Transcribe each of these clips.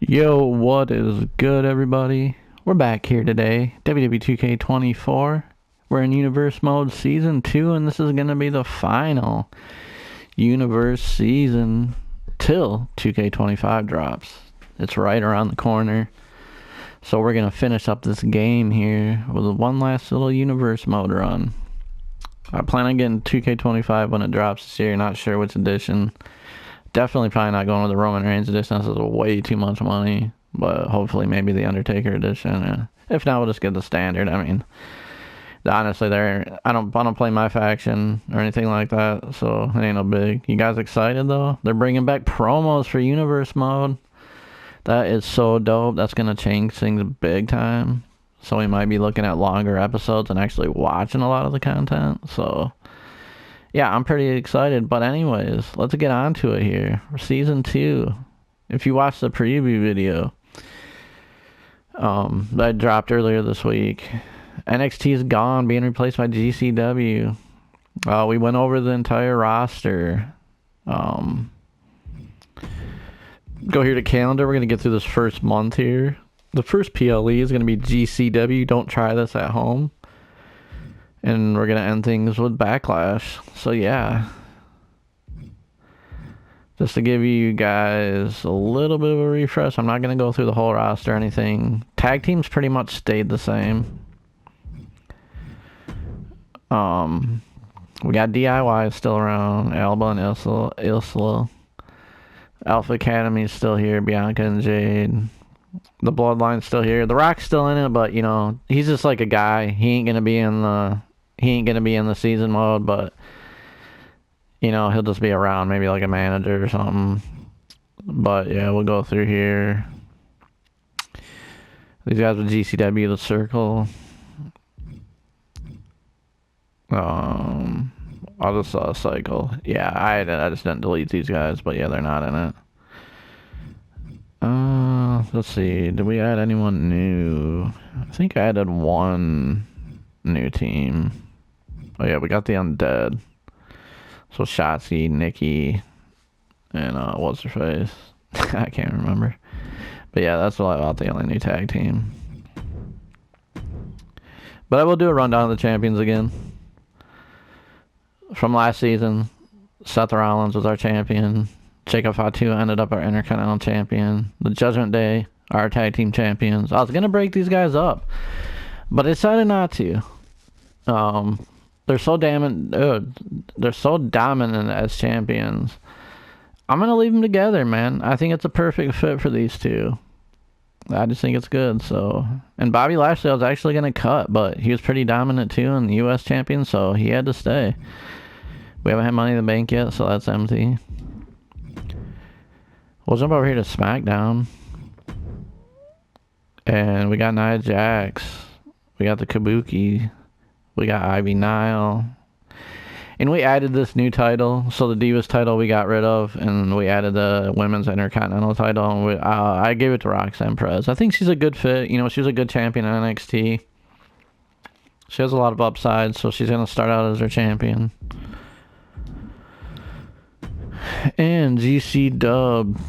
Yo, what is good, everybody? We're back here today, WWE 2K24. We're in Universe Mode Season 2, and this is going to be the final Universe season till 2K25 drops. It's right around the corner. So we're going to finish up this game here with one last little Universe Mode run. I plan on getting 2K25 when it drops this year, not sure which edition. Definitely probably not going with the Roman Reigns edition. This is way too much money. But hopefully maybe the Undertaker edition. Yeah. If not, we'll just get the standard. I mean, honestly, I don't play my faction or anything like that, so it ain't no big. You guys excited though? They're bringing back promos for Universe Mode. That is so dope. That's gonna change things big time. So we might be looking at longer episodes and actually watching a lot of the content. So yeah, I'm pretty excited. But anyways, let's get on to it here. Season 2. If you watched the preview video that dropped earlier this week, NXT is gone, being replaced by GCW. We went over the entire roster. Go here to calendar. We're going to get through this first month here. The first PLE is going to be GCW. Don't try this at home. And we're going to end things with Backlash. So, yeah. Just to give you guys a little bit of a refresh. I'm not going to go through the whole roster or anything. Tag teams pretty much stayed the same. We got DIY still around. Alba and Isla. Alpha Academy is still here. Bianca and Jade. The Bloodline's still here. The Rock's still in it, but, you know, he's just like a guy. He ain't going to be in the season mode, but, you know, he'll just be around, maybe like a manager or something. But yeah, we'll go through here. These guys with GCW, the Circle. I'll just cycle. Yeah, I just didn't delete these guys, but yeah, they're not in it. Let's see. Did we add anyone new? I think I added one new team. Oh yeah, we got the Undead. So Shotzi, Nikki, and what's her face? I can't remember. But yeah, that's about the only new tag team. But I will do a rundown of the champions again. From last season, Seth Rollins was our champion. Jacob Fatu ended up our Intercontinental champion. The Judgment Day, our tag team champions. I was going to break these guys up, but I decided not to. They're so dominant as champions. I'm going to leave them together, man. I think it's a perfect fit for these two. I just think it's good. So, and Bobby Lashley I was actually going to cut, but he was pretty dominant too in the U.S. champion, so he had to stay. We haven't had Money in the Bank yet, so that's empty. We'll jump over here to SmackDown. And we got Nia Jax. We got the Kabuki. We got Ivy Nile. And we added this new title. So the Divas title we got rid of. And we added the Women's Intercontinental title. And I gave it to Roxanne Perez. I think she's a good fit. You know, she was a good champion in NXT. She has a lot of upside. So she's going to start out as our champion. And GC Dub.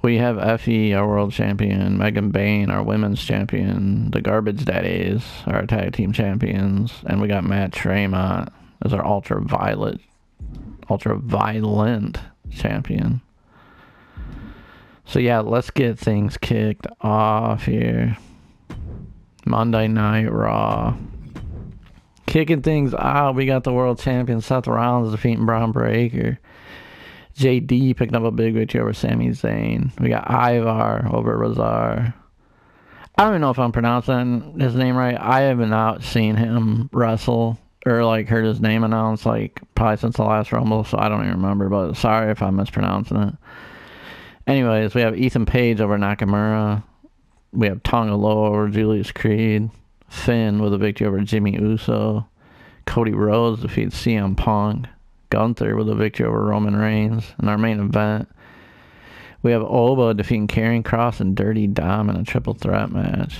We have Effie, our world champion, Megan Bayne, our women's champion, the Garbage Daddies, our tag team champions, and we got Matt Tremont as our ultra-violent champion. So yeah, let's get things kicked off here. Monday Night Raw. Kicking things out, we got the world champion Seth Rollins defeating Braun Breaker. JD picking up a big victory over Sami Zayn. We got Ivar over Razar. I don't even know if I'm pronouncing his name right. I haven't not seen him wrestle or like heard his name announced like probably since the last Rumble, so I don't even remember, but sorry if I'm mispronouncing it. Anyways, we have Ethan Page over Nakamura. We have Tonga Loa over Julius Creed. Finn with a victory over Jimmy Uso. Cody Rhodes defeats CM Punk. Gunther with a victory over Roman Reigns. In our main event, we have Oba defeating Karrion Kross and Dirty Dom in a triple threat match.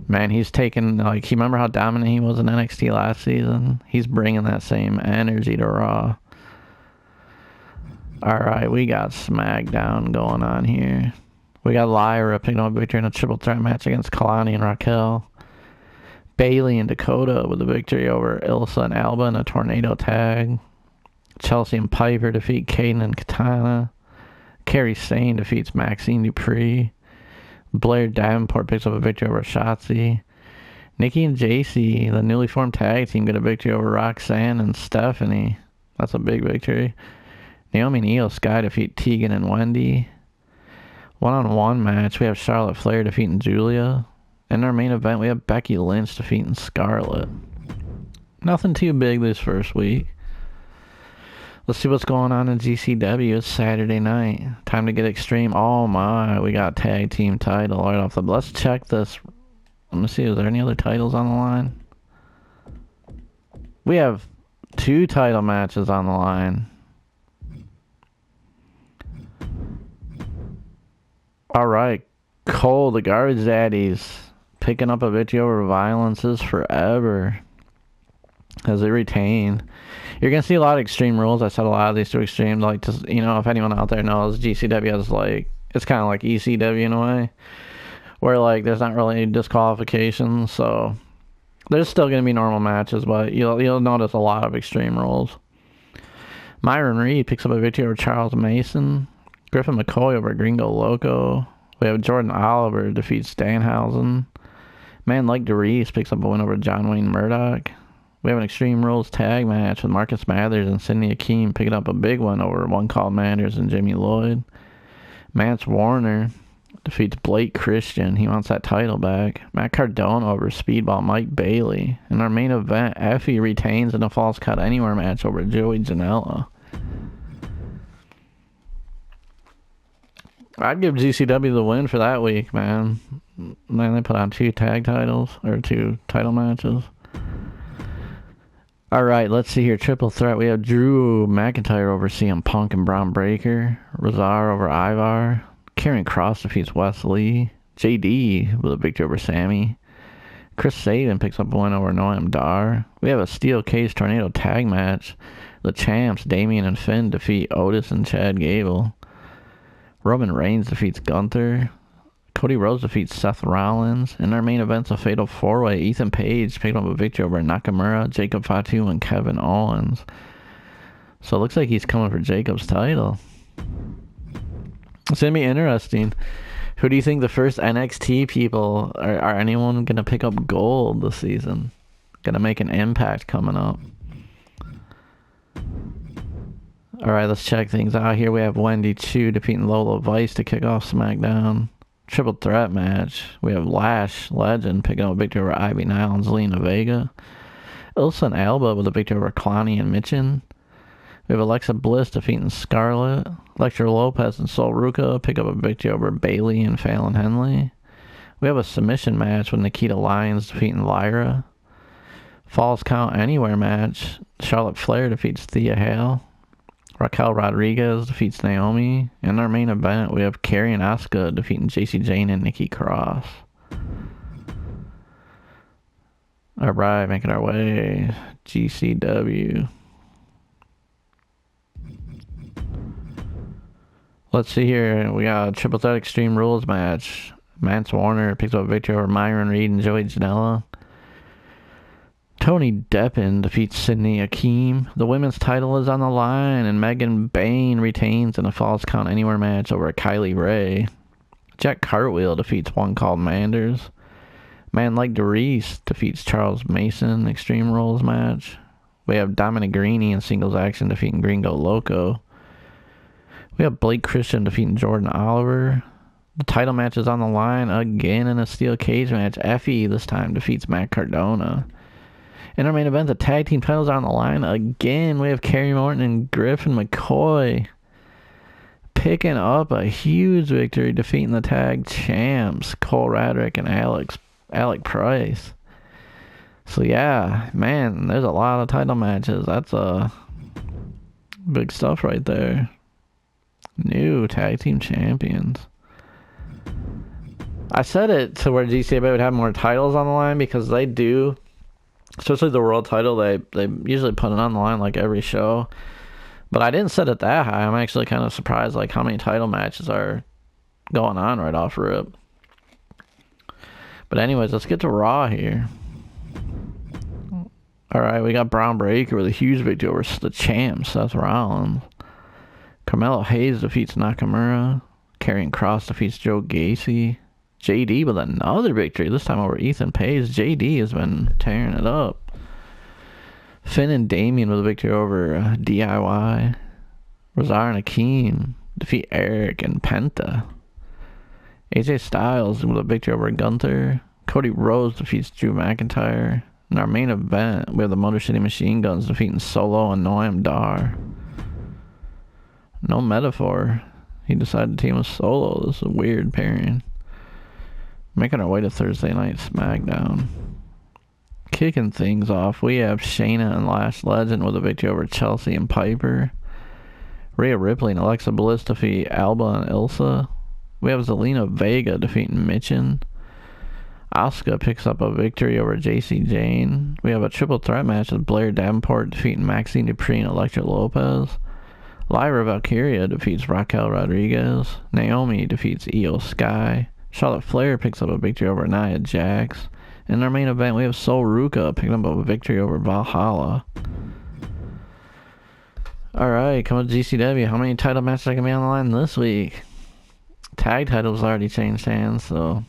Man, he's taken, like, you remember how dominant he was in NXT last season? He's bringing that same energy to Raw. Alright, we got SmackDown going on here. We got Lyra picking up a victory in a triple threat match against Kalani and Raquel. Bailey and Dakota with a victory over Ilsa and Alba in a tornado tag. Chelsea and Piper defeat Kaden and Katana. Kairi Sane defeats Maxine Dupree. Blair Davenport picks up a victory over Shotzi. Nikki and JC, the newly formed tag team, get a victory over Roxanne and Stephanie. That's a big victory. Naomi and Io Sky defeat Tegan and Wendy. One-on-one match, we have Charlotte Flair defeating Julia. In our main event, we have Becky Lynch defeating Scarlett. Nothing too big this first week. Let's see what's going on in GCW. It's Saturday night. Time to get extreme. Oh my, we got tag team title right off the... Let's check this. Let me see, is there any other titles on the line? We have 2 title matches on the line. Alright, Cole, the Garbage Daddies, picking up a victory over Violence is Forever as they retain. You're going to see a lot of Extreme Rules. I said a lot of these to Extreme. Like, to, you know, if anyone out there knows, GCW is like, it's kind of like ECW in a way, where like there's not really any disqualifications. So there's still going to be normal matches, but you'll notice a lot of Extreme Rules. Myron Reed picks up a victory over Charles Mason. Griffin McCoy over Gringo Loco. We have Jordan Oliver defeats Danhausen. Man Like DeReese picks up a win over John Wayne Murdoch. We have an Extreme Rules tag match with Marcus Mathers and Sidney Akeem picking up a big one over One Call Manders and Jimmy Lloyd. Mance Warner defeats Blake Christian. He wants that title back. Matt Cardona over Speedball Mike Bailey. In our main event, Effie retains in a Falls Count Anywhere match over Joey Janela. I'd give GCW the win for that week, man. Man, they put on 2 tag titles, or 2 title matches. Alright, let's see here. Triple threat. We have Drew McIntyre over CM Punk and Braun Breaker. Razar over Ivar. Karrion Kross defeats Wes Lee. JD with a victory over Sammy. Chris Sabin picks up a win over Noam Dar. We have a Steel Cage Tornado tag match. The champs, Damian and Finn, defeat Otis and Chad Gable. Roman Reigns defeats Gunther. Cody Rhodes defeats Seth Rollins. In our main event's a fatal 4-way. Ethan Page picked up a victory over Nakamura, Jacob Fatu, and Kevin Owens. So it looks like he's coming for Jacob's title. It's going to be interesting. Who do you think the first NXT people are anyone going to pick up gold this season? Going to make an impact coming up. Alright, let's check things out here. We have Wendy Chu defeating Lola Vice to kick off SmackDown. Triple threat match. We have Lash Legend picking up a victory over Ivy Nile and Zelina Vega. Ilsa and Alba with a victory over Kalani and Michin. We have Alexa Bliss defeating Scarlett. Elektra Lopez and Sol Ruca pick up a victory over Bailey and Fallon Henley. We have a submission match with Nikita Lyons defeating Lyra. Falls Count Anywhere match. Charlotte Flair defeats Thea Hale. Raquel Rodriguez defeats Naomi. In our main event, we have Carrie and Asuka defeating JC Jane and Nikki Cross. Alright, making our way. GCW. Let's see here. We got a Triple Threat Extreme Rules match. Mance Warner picks up a victory over Myron Reed and Joey Janela. Tony Deppen defeats Sidney Akeem. The women's title is on the line, and Megan Bayne retains in a Falls Count Anywhere match over Kylie Ray. Jack Cartwheel defeats One Called Manders. Man Like DeReese defeats Charles Mason, Extreme Rules match. We have Dominic Greeny in singles action defeating Gringo Loco. We have Blake Christian defeating Jordan Oliver. The title match is on the line again in a steel cage match. Effie this time defeats Matt Cardona. In our main event, the tag team titles are on the line again. We have Kerry Morton and Griffin McCoy picking up a huge victory, defeating the tag champs, Cole Radrick and Alec Price. So yeah, man, there's a lot of title matches. That's big stuff right there. New tag team champions. I said it to where GCW would have more titles on the line because they do. Especially the world title, they usually put it on the line like every show. But I didn't set it that high. I'm actually kind of surprised like how many title matches are going on right off rip. But anyways, let's get to Raw here. Alright, we got Braun Breaker with a huge victory over the champ, Seth Rollins. Carmelo Hayes defeats Nakamura. Karrion Kross defeats Joe Gacy. JD with another victory, this time over Ethan Page. JD has been tearing it up. Finn and Damian with a victory over DIY. Razar and Akeem defeat Eric and Penta. AJ Styles with a victory over Gunther. Cody Rhodes defeats Drew McIntyre. In our main event, we have the Motor City Machine Guns defeating Solo and Noam Dar. No Metaphor. He decided to team with Solo. This is a weird pairing. Making our way to Thursday Night SmackDown. Kicking things off, we have Shayna and Lash Legend with a victory over Chelsea and Piper. Rhea Ripley and Alexa Bliss defeat Alba and Ilsa. We have Zelina Vega defeating Michin. Asuka picks up a victory over JC Jane. We have a triple threat match with Blair Davenport defeating Maxine Dupree and Elektra Lopez. Lyra Valkyria defeats Raquel Rodriguez. Naomi defeats Io Sky. Charlotte Flair picks up a victory over Nia Jax. In our main event, we have Sol Ruka picking up a victory over Valhalla. Alright, coming to GCW. How many title matches are going to be on the line this week? Tag titles already changed hands, so...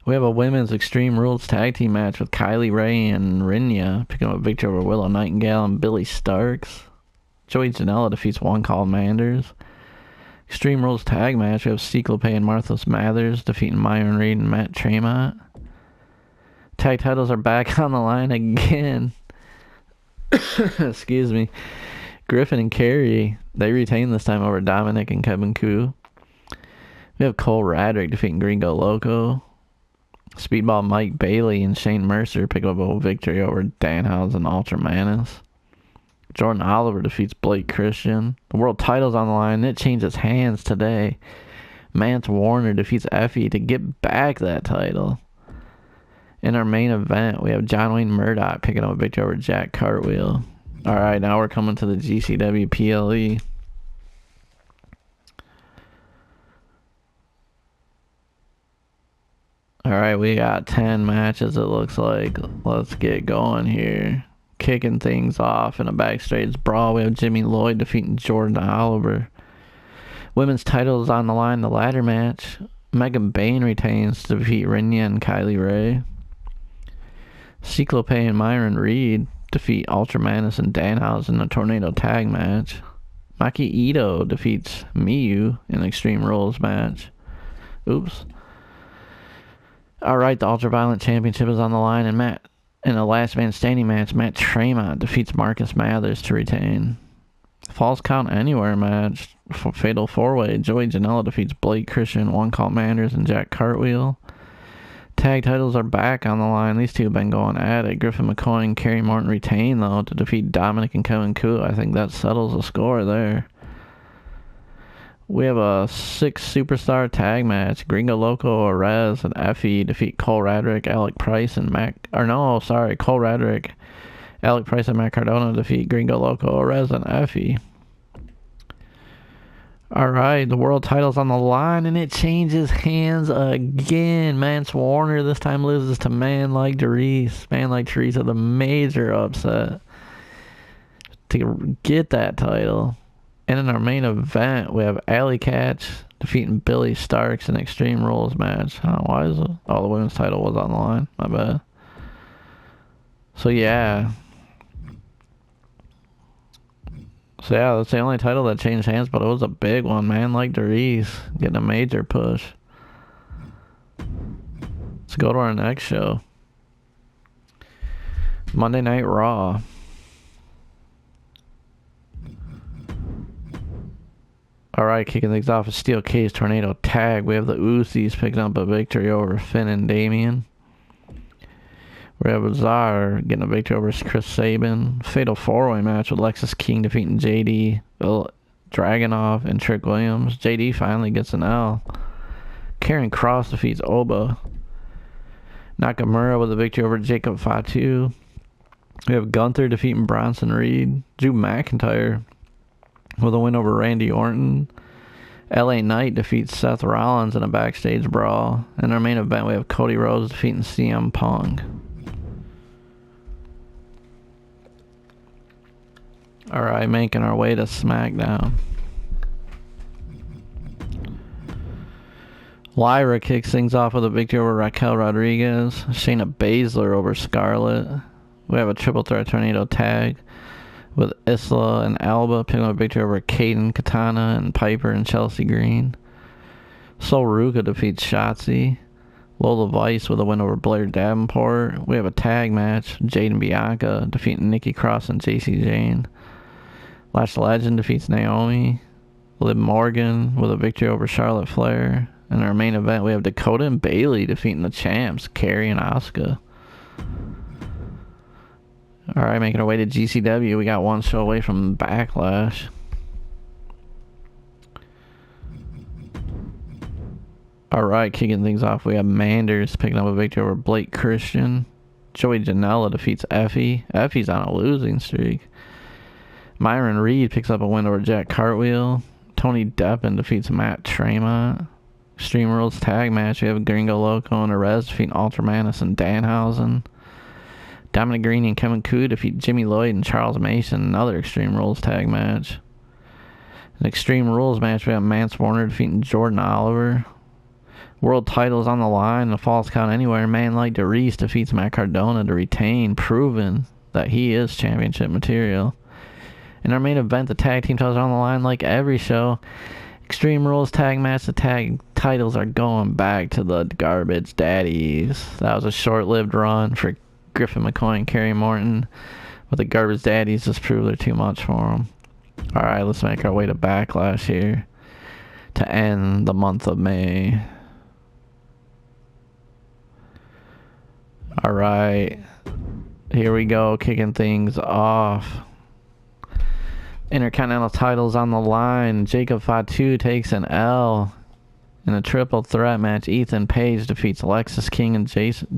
We have a women's Extreme Rules tag team match with Kylie Ray and Rinya picking up a victory over Willow Nightingale and Billy Starks. Joey Janela defeats One Call Manders. Extreme Rules tag match, we have Cyclope and Marthas Mathers defeating Myron Reed and Matt Tremont. Tag titles are back on the line again. Excuse me. Griffin and Carey, they retain this time over Dominic and Kevin Koo. We have Cole Radrick defeating Gringo Loco. Speedball Mike Bailey and Shane Mercer pick up a victory over Danhausen and Ultra Manus. Jordan Oliver defeats Blake Christian. The world title's on the line. It changes hands today. Mance Warner defeats Effie to get back that title. In our main event, we have John Wayne Murdoch picking up a victory over Jack Cartwheel. Alright, now we're coming to the GCW PLE. Alright, we got 10 matches it looks like. Let's get going here. Kicking things off in a backstage brawl, we have Jimmy Lloyd defeating Jordan Oliver. Women's title is on the line, the ladder match. Megan Bayne retains to defeat Rinya and Kylie Ray. Cyclope and Myron Reed defeat Ultra Manus and Danhausen in a tornado tag match. Maki Ito defeats Miyu in an Extreme Rules match. Oops. Alright, the Ultraviolent Championship is on the line, and in a last man standing match, Matt Tremont defeats Marcus Mathers to retain. Falls Count Anywhere match, Fatal 4-Way, Joey Janela defeats Blake Christian, One Call Manders, and Jack Cartwheel. Tag titles are back on the line. These two have been going at it. Griffin McCoy and Kerry Morton retain, though, to defeat Dominic and Kevin Koo. I think that settles the score there. We have a 6-superstar tag match. Gringo Loco, Arez, and Effie defeat Cole Radrick, Alec Price, and Cole Radrick, Alec Price, and Matt Cardona defeat Gringo Loco, Arez, and Effie. Alright, the world title's on the line, and it changes hands again. Mance Warner this time loses to Man Like Therese. Man Like Therese had a major upset to get that title. And in our main event, we have Alley Catch defeating Billy Starks in Extreme Rules match. Why is it? Oh, the women's title was on the line. My bad. So yeah, that's the only title that changed hands, but it was a big one. Man Like Therese getting a major push. Let's go to our next show. Monday Night Raw. Alright, kicking things off, a Steel Cage Tornado Tag. We have the Usos picking up a victory over Finn and Damien. We have Azar getting a victory over Chris Sabin. Fatal 4-Way match with Lexis King defeating JD, Dragunov, and Trick Williams. JD finally gets an L. Karrion Kross defeats Oba. Nakamura with a victory over Jacob Fatu. We have Gunther defeating Bronson Reed. Drew McIntyre with a win over Randy Orton. LA Knight defeats Seth Rollins in a backstage brawl. In our main event, we have Cody Rhodes defeating CM Punk. Alright, making our way to SmackDown. Lyra kicks things off with a victory over Raquel Rodriguez. Shayna Baszler over Scarlett. We have a triple threat tornado tag with Isla and Alba picking up a victory over Kaden, Katana, and Piper and Chelsea Green. Sol Ruka defeats Shotzi. Lola Vice with a win over Blair Davenport. We have a tag match. Jade and Bianca defeating Nikki Cross and JC Jane. Lash Legend defeats Naomi. Liv Morgan with a victory over Charlotte Flair. In our main event, we have Dakota and Bayley defeating the champs, Kerry and Asuka. Alright, making our way to GCW. We got one show away from Backlash. Alright, kicking things off, we have Manders picking up a victory over Blake Christian. Joey Janela defeats Effie. Effie's on a losing streak. Myron Reed picks up a win over Jack Cartwheel. Tony Deppen defeats Matt Tremont. Extreme Rules tag match, we have Gringo Loco and Arez defeating Ultramanus and Danhausen. Dominic Green and Kevin Koo defeat Jimmy Lloyd and Charles Mason, another Extreme Rules tag match. An Extreme Rules match, we have Mance Warner defeating Jordan Oliver. World titles on the line, the Falls Count Anywhere. Man like DeReese defeats Matt Cardona to retain, proving that he is championship material. In our main event, the tag team titles are on the line like every show. Extreme Rules tag match, the tag titles are going back to the Garbage Daddies. That was a short-lived run for Griffin McCoy and Kerry Morton, but the Garbage Daddies just proved they're too much for them. Alright, let's make our way to Backlash here to end the month of May. Alright, here we go, kicking things off. Intercontinental titles on the line. Jacob Fatu takes an L in a triple threat match. Ethan Page defeats Lexus King and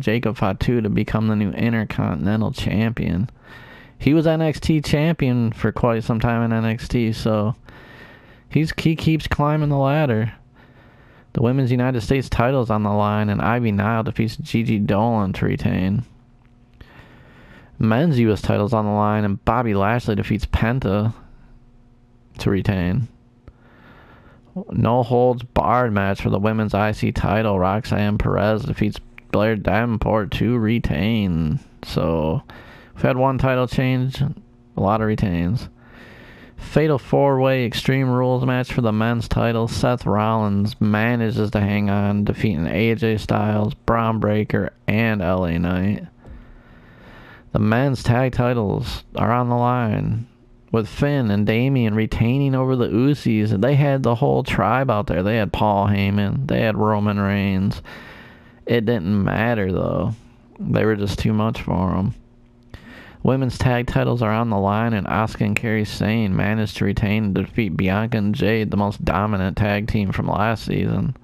Jacob Fatu to become the new Intercontinental Champion. He was NXT champion for quite some time in NXT, so he keeps climbing the ladder. The Women's United States titles on the line, and Ivy Nile defeats Gigi Dolan to retain. Men's U.S. titles on the line, and Bobby Lashley defeats Penta to retain. No holds barred match for the women's IC title. Roxanne Perez defeats Blair Davenport to retain. So we've had one title change, a lot of retains. Fatal 4-way Extreme Rules match for the men's title. Seth Rollins manages to hang on, defeating AJ Styles, Braun Breaker, and LA Knight. The men's tag titles are on the line, with Finn and Damian retaining over the Usos. And they had the whole tribe out there. They had Paul Heyman. They had Roman Reigns. It didn't matter, though. They were just too much for them. Women's tag titles are on the line, and Asuka and Kairi Sane managed to retain and defeat Bianca and Jade, the most dominant tag team from last season.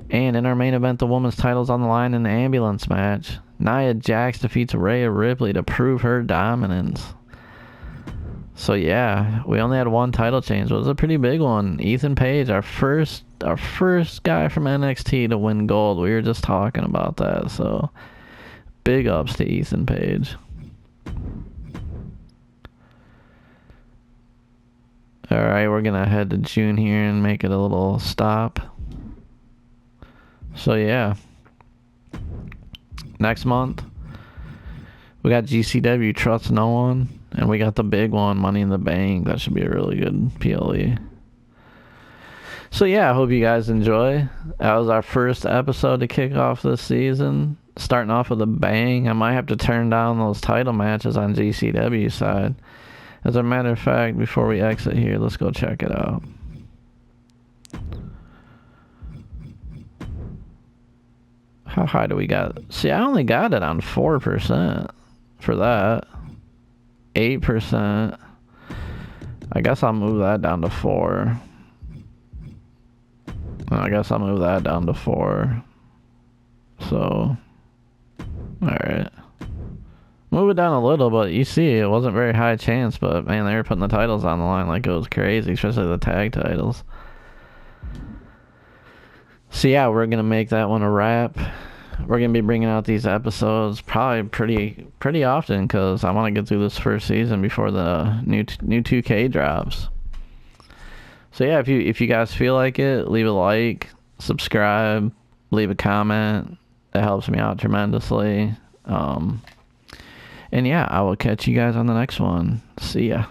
And in our main event, the women's title's on the line in the ambulance match. Nia Jax defeats Rhea Ripley to prove her dominance. So yeah, we only had one title change. It was a pretty big one. Ethan Page, our first guy from NXT to win gold. We were just talking about that. So big ups to Ethan Page. Alright, we're gonna head to June here and make it a little stop. So yeah, next month we got GCW Trust No One, and we got the big one, Money in the Bank. That should be a really good PLE. So yeah, I hope you guys enjoy. That was our first episode to kick off this season, starting off with a bang. I might have to turn down those title matches on GCW side. As a matter of fact, before we exit here, let's go check it out. How high do we got? See, I only got it on 4% for that. 8%. I guess I'll move that down to 4. I guess I'll move that down to 4. So, alright. Move it down a little, but you see, it wasn't very high chance, but man, they were putting the titles on the line like it was crazy, especially the tag titles. So yeah, we're gonna make that one a wrap. We're gonna be bringing out these episodes probably pretty often because I want to get through this first season before the new 2K drops. So yeah, if you guys feel like it, leave a like, subscribe, leave a comment. That helps me out tremendously. And yeah, I will catch you guys on the next one. See ya.